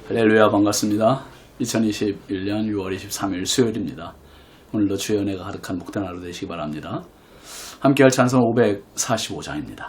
할렐루야, 반갑습니다. 2021년 6월 23일 수요일입니다. 오늘도 주의 은혜가 가득한 복된 하루 되시기 바랍니다. 함께할 찬송 545장입니다.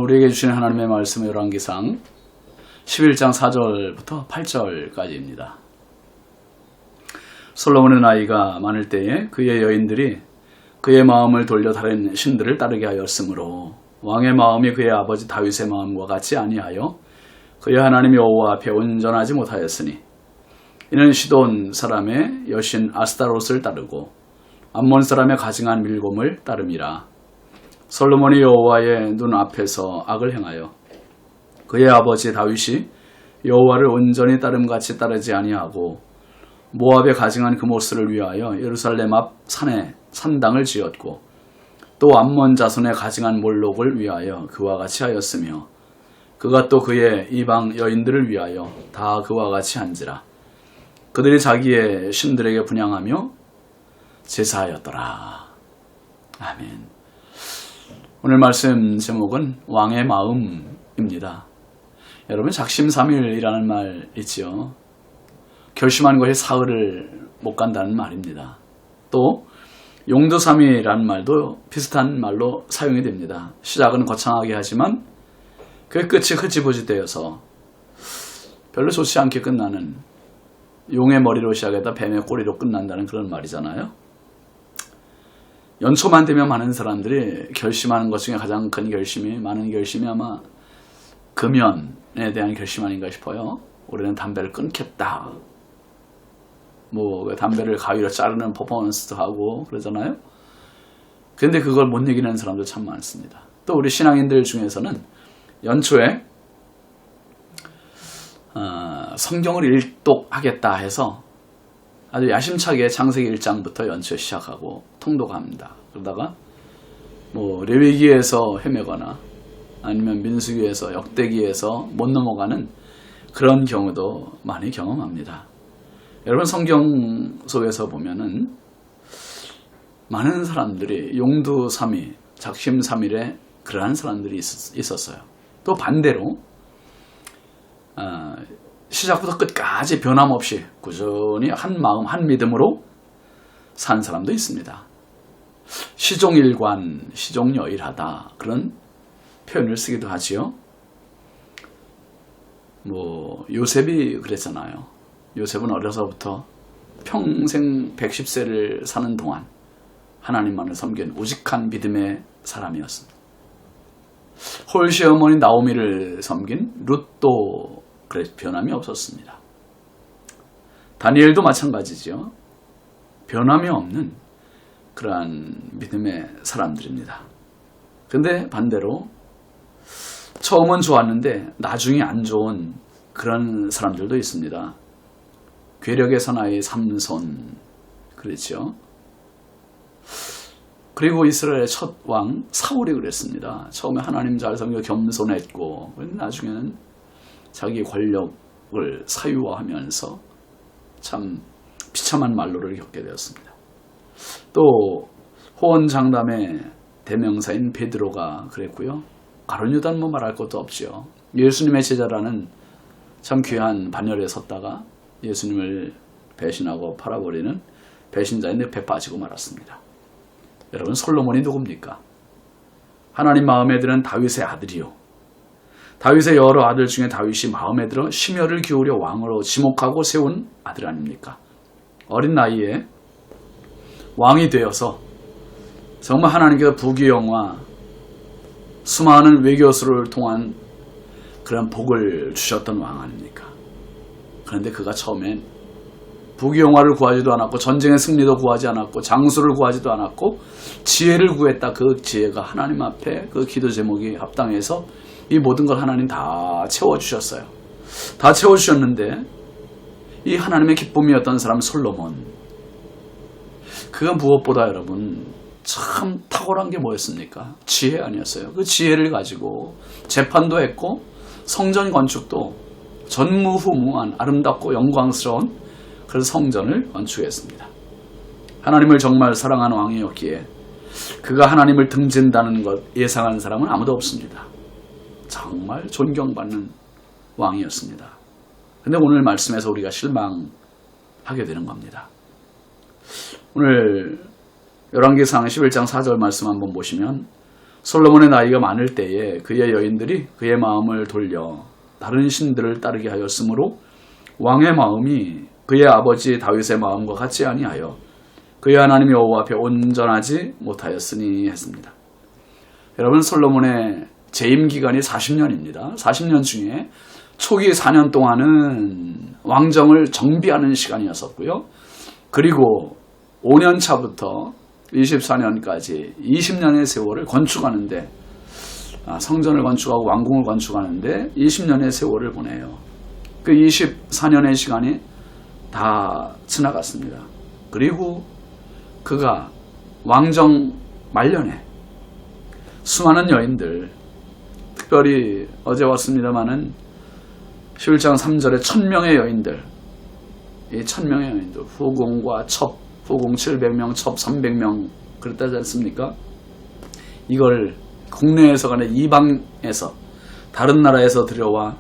우리에게 주시는 하나님의 말씀은 열왕기상 11장 4절부터 8절까지입니다. 솔로몬의 나이가 많을 때에 그의 여인들이 그의 마음을 돌려 다른 신들을 따르게 하였으므로 왕의 마음이 그의 아버지 다윗의 마음과 같이 아니하여 그의 하나님 여호와 앞에 온전하지 못하였으니 이는 시돈 사람의 여신 아스타롯을 따르고 암몬 사람의 가증한 밀곰을 따름이라. 솔로몬이 여호와의 눈 앞에서 악을 행하여 그의 아버지 다윗이 여호와를 온전히 따름같이 따르지 아니하고 모압에 가증한 그모스를 위하여 예루살렘 앞 산에 산당을 지었고 또 암몬 자손의 가증한 몰록을 위하여 그와 같이 하였으며 그가 또 그의 이방 여인들을 위하여 다 그와 같이 한지라. 그들이 자기의 신들에게 분향하며 제사하였더라. 아멘. 오늘 말씀 제목은 왕의 마음입니다. 여러분, 작심삼일이라는 말 있지요. 결심한 것이 사흘을 못 간다는 말입니다. 또 용두삼위라는 말도 비슷한 말로 사용이 됩니다. 시작은 거창하게 하지만 그 끝이 흐지부지되어서 별로 좋지 않게 끝나는, 용의 머리로 시작했다 뱀의 꼬리로 끝난다는 그런 말이잖아요. 연초만 되면 많은 사람들이 결심하는 것 중에 가장 큰 결심이, 많은 결심이 아마 금연에 대한 결심 아닌가 싶어요. 올해는 담배를 끊겠다. 담배를 가위로 자르는 퍼포먼스도 하고 그러잖아요. 그런데 그걸 못 이기는 사람도 참 많습니다. 또 우리 신앙인들 중에서는 연초에 성경을 일독하겠다 해서 아주 야심차게 창세기 1장부터 연초에 시작하고 통독합니다. 그러다가 레위기에서 헤매거나 아니면 민수기에서, 역대기에서 못 넘어가는 그런 경우도 많이 경험합니다. 여러분, 성경 속에서 보면은 많은 사람들이 용두삼위, 작심삼일에 그러한 사람들이 있었어요. 또 반대로 시작부터 끝까지 변함없이 꾸준히 한 마음 한 믿음으로 산 사람도 있습니다. 시종일관, 시종여일하다, 그런 표현을 쓰기도 하지요. 요셉이 그랬잖아요. 요셉은 어려서부터 평생 110세를 사는 동안 하나님만을 섬긴 우직한 믿음의 사람이었습니다. 홀 시어머니 나오미를 섬긴 룻도 그래 변함이 없었습니다. 다니엘도 마찬가지죠. 변함이 없는 그러한 믿음의 사람들입니다. 근데 반대로 처음은 좋았는데 나중에 안 좋은 그런 사람들도 있습니다. 괴력의 사나이 삼손 그랬죠. 그리고 이스라엘의 첫 왕 사울이 그랬습니다. 처음에 하나님 잘 섬겨 겸손했고 나중에는 자기 권력을 사유화하면서 참 비참한 말로를 겪게 되었습니다. 또 호언장담의 대명사인 베드로가 그랬고요. 가룟 유다는 뭐 말할 것도 없죠. 예수님의 제자라는 참 귀한 반열에 섰다가 예수님을 배신하고 팔아버리는 배신자의 늪에 빠지고 말았습니다. 여러분 솔로몬이 누굽니까? 하나님 마음에 드는 다윗의 아들이요. 다윗의 여러 아들 중에 다윗이 마음에 들어 심혈을 기울여 왕으로 지목하고 세운 아들 아닙니까? 어린 나이에 왕이 되어서 정말 하나님께서 부귀영화 수많은 외교수를 통한 그런 복을 주셨던 왕 아닙니까? 그런데 그가 처음엔 부귀영화를 구하지도 않았고 전쟁의 승리도 구하지 않았고 장수를 구하지도 않았고 지혜를 구했다. 그 지혜가 하나님 앞에 그 기도 제목이 합당해서 이 모든 걸 하나님 다 채워주셨어요. 다 채워주셨는데 이 하나님의 기쁨이었던 사람 솔로몬, 그가 무엇보다 여러분 참 탁월한 게 뭐였습니까? 지혜 아니었어요. 그 지혜를 가지고 재판도 했고 성전 건축도 전무후무한 아름답고 영광스러운 그런 성전을 건축했습니다. 하나님을 정말 사랑하는 왕이었기에 그가 하나님을 등진다는 것 예상하는 사람은 아무도 없습니다. 정말 존경받는 왕이었습니다. 근데 오늘 말씀에서 우리가 실망하게 되는 겁니다. 오늘 열왕기상 11장 4절 말씀 한번 보시면 솔로몬의 나이가 많을 때에 그의 여인들이 그의 마음을 돌려 다른 신들을 따르게 하였으므로 왕의 마음이 그의 아버지 다윗의 마음과 같지 아니하여 그의 하나님 여호와 앞에 온전하지 못하였으니 했습니다. 여러분 솔로몬의 재임 기간이 40년입니다. 40년 중에 초기 4년 동안은 왕정을 정비하는 시간이었었고요. 그리고 5년 차부터 24년까지 20년의 세월을 건축하는데 성전을 건축하고 왕궁을 건축하는데 20년의 세월을 보내요. 그 24년의 시간이 다 지나갔습니다. 그리고 그가 왕정 말년에 수많은 여인들, 특별히 어제 왔습니다마는 11장 3절에 1000명의 여인들, 이 1000명의 여인들, 후궁과 첩, 후궁 700명, 첩 300명 그랬다지 않습니까? 이걸 국내에서가 아니라 이방에서 다른 나라에서 들여와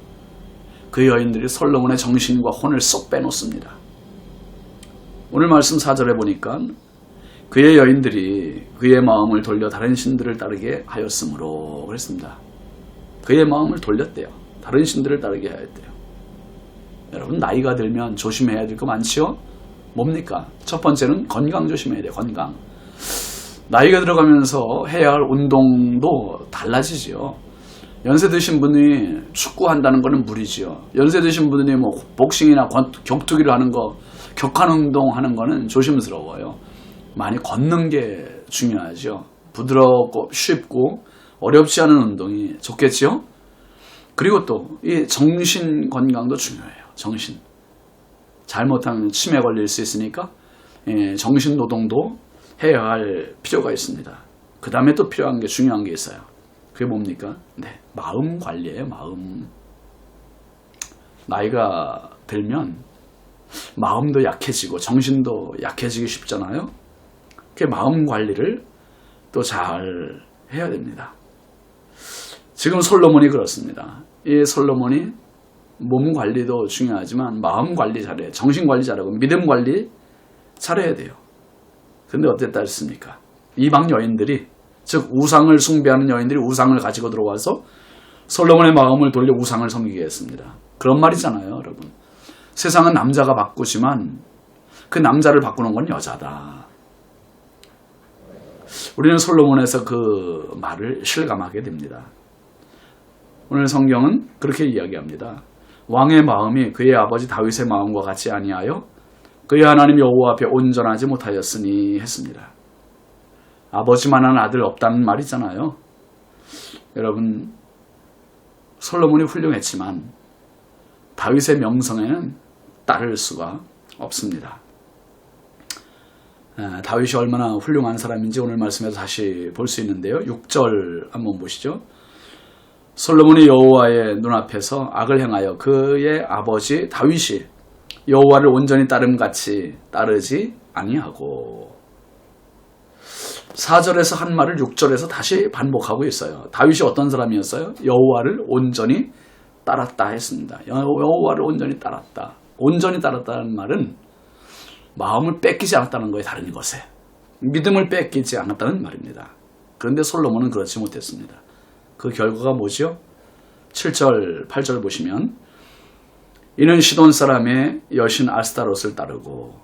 그 여인들이 솔로몬의 정신과 혼을 쏙 빼놓습니다. 오늘 말씀 4절에 보니까 그의 여인들이 그의 마음을 돌려 다른 신들을 따르게 하였으므로 그랬습니다. 그의 마음을 돌렸대요. 다른 신들을 따르게 하였대요. 여러분 나이가 들면 조심해야 될 거 많지요? 뭡니까? 첫 번째는 건강 조심해야 돼요. 건강. 나이가 들어가면서 해야 할 운동도 달라지지요. 연세 드신 분이 축구한다는 거는 무리지요. 연세 드신 분이 뭐 복싱이나 격투기를 하는 거, 격한 운동 하는 거는 조심스러워요. 많이 걷는 게 중요하죠. 부드럽고 쉽고 어렵지 않은 운동이 좋겠지요. 그리고 또 이 정신 건강도 중요해요. 정신. 잘못하면 치매 걸릴 수 있으니까 정신 노동도 해야 할 필요가 있습니다. 그 다음에 또 필요한 게 중요한 게 있어요. 그게 뭡니까? 네, 마음 관리예요. 마음. 나이가 들면 마음도 약해지고 정신도 약해지기 쉽잖아요. 그 마음 관리를 또 잘 해야 됩니다. 지금 솔로몬이 그렇습니다. 이 솔로몬이 몸 관리도 중요하지만 마음 관리 잘해요. 정신 관리 잘하고 믿음 관리 잘해야 돼요. 근데 어땠다 했습니까? 이방 여인들이, 즉 우상을 숭배하는 여인들이 우상을 가지고 들어와서 솔로몬의 마음을 돌려 우상을 섬기게 했습니다. 그런 말이잖아요, 여러분. 세상은 남자가 바꾸지만 그 남자를 바꾸는 건 여자다. 우리는 솔로몬에서 그 말을 실감하게 됩니다. 오늘 성경은 그렇게 이야기합니다. 왕의 마음이 그의 아버지 다윗의 마음과 같이 아니하여 그의 하나님 여호와 앞에 온전하지 못하였으니 했습니다. 아버지만한 아들 없다는 말이잖아요. 여러분, 솔로몬이 훌륭했지만 다윗의 명성에는 따를 수가 없습니다. 다윗이 얼마나 훌륭한 사람인지 오늘 말씀에서 다시 볼 수 있는데요. 6절 한번 보시죠. 솔로몬이 여호와의 눈앞에서 악을 행하여 그의 아버지 다윗이 여호와를 온전히 따름같이 따르지 아니하고, 4절에서 한 말을 6절에서 다시 반복하고 있어요. 다윗이 어떤 사람이었어요? 여호와를 온전히 따랐다 했습니다. 여호와를 온전히 따랐다. 온전히 따랐다는 말은 마음을 뺏기지 않았다는 거에 다른 것에 믿음을 뺏기지 않았다는 말입니다. 그런데 솔로몬은 그렇지 못했습니다. 그 결과가 뭐죠? 7절, 8절 보시면 이는 시돈 사람의 여신 아스타롯을 따르고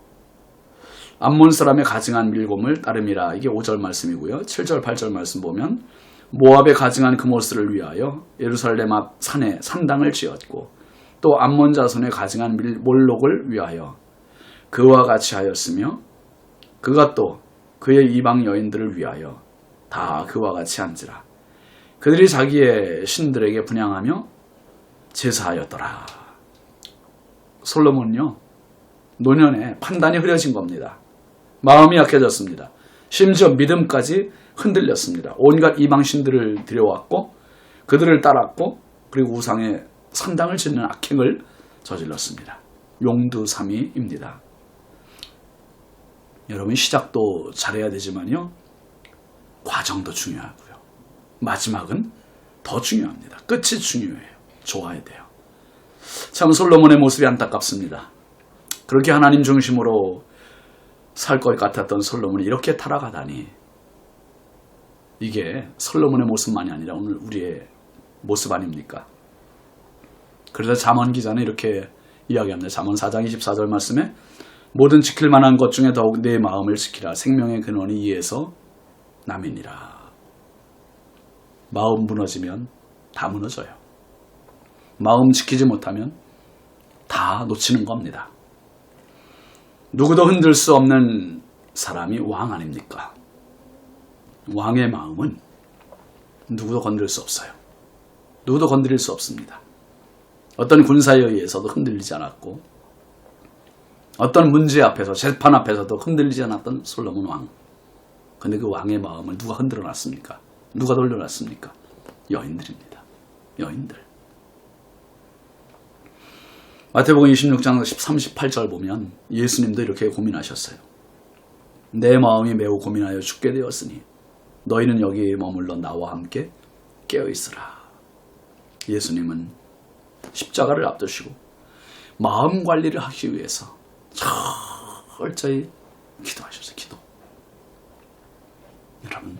암몬 사람의 가증한 밀곰을 따름이라. 이게 5절 말씀이고요. 7절, 8절 말씀 보면 모압의 가증한 그모스를 위하여 예루살렘 앞 산에 산당을 지었고 또 암몬 자손의 가증한 몰록을 위하여 그와 같이 하였으며 그가 또 그의 이방 여인들을 위하여 다 그와 같이 한지라. 그들이 자기의 신들에게 분향하며 제사하였더라. 솔로몬은요, 노년에 판단이 흐려진 겁니다. 마음이 약해졌습니다. 심지어 믿음까지 흔들렸습니다. 온갖 이방 신들을 들여왔고 그들을 따랐고 그리고 우상의 산당을 짓는 악행을 저질렀습니다. 용두사미입니다. 여러분, 시작도 잘해야 되지만요, 과정도 중요하고요. 마지막은 더 중요합니다. 끝이 중요해요. 좋아야 돼요. 참 솔로몬의 모습이 안타깝습니다. 그렇게 하나님 중심으로 살 것 같았던 솔로몬이 이렇게 타락하다니, 이게 솔로몬의 모습만이 아니라 오늘 우리의 모습 아닙니까? 그래서 잠언 기자는 이렇게 이야기합니다. 잠언 4장 24절 말씀에 모든 지킬 만한 것 중에 더욱 내 마음을 지키라. 생명의 근원이 이에서 남이니라. 마음 무너지면 다 무너져요. 마음 지키지 못하면 다 놓치는 겁니다. 누구도 흔들 수 없는 사람이 왕 아닙니까? 왕의 마음은 누구도 건드릴 수 없어요. 누구도 건드릴 수 없습니다. 어떤 군사에 의해서도 흔들리지 않았고 어떤 문제 앞에서, 재판 앞에서도 흔들리지 않았던 솔로몬 왕. 근데 그 왕의 마음을 누가 흔들어 놨습니까? 누가 돌려놨습니까? 여인들입니다. 여인들. 마태복음 26장 38절 보면 예수님도 이렇게 고민하셨어요. 내 마음이 매우 고민하여 죽게 되었으니 너희는 여기 머물러 나와 함께 깨어있으라. 예수님은 십자가를 앞두시고 마음 관리를 하기 위해서 철저히 기도하셨어요. 기도. 여러분,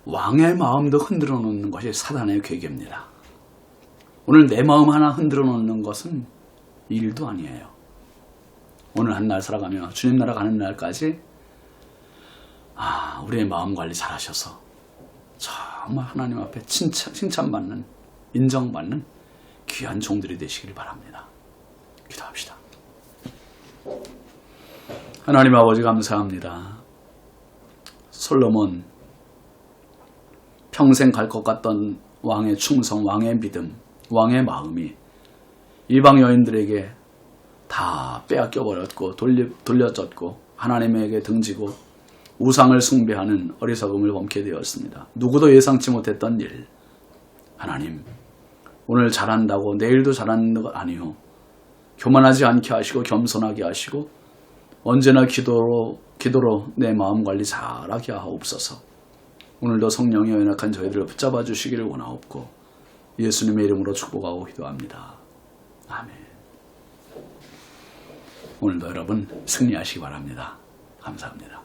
왕의 마음도 흔들어 놓는 것이 사단의 계계입니다. 오늘 내 마음 하나 흔들어 놓는 것은 일도 아니에요. 오늘 한 날 살아가며 주님 나라 가는 날까지 우리의 마음 관리 잘 하셔서 정말 하나님 앞에 칭찬받는, 인정받는 귀한 종들이 되시길 바랍니다. 기도합시다. 하나님 아버지, 감사합니다. 솔로몬, 평생 갈 것 같던 왕의 충성, 왕의 믿음, 왕의 마음이 이방 여인들에게 다 빼앗겨버렸고 돌려졌고 하나님에게 등지고 우상을 숭배하는 어리석음을 범케 되었습니다. 누구도 예상치 못했던 일. 하나님, 오늘 잘한다고 내일도 잘하는 것 아니요. 교만하지 않게 하시고 겸손하게 하시고 언제나 기도로 내 마음 관리 잘하게 하옵소서. 오늘도 성령의 연약한 저희들을 붙잡아 주시기를 원하옵고 예수님의 이름으로 축복하고 기도합니다. 아멘. 오늘도 여러분 승리하시기 바랍니다. 감사합니다.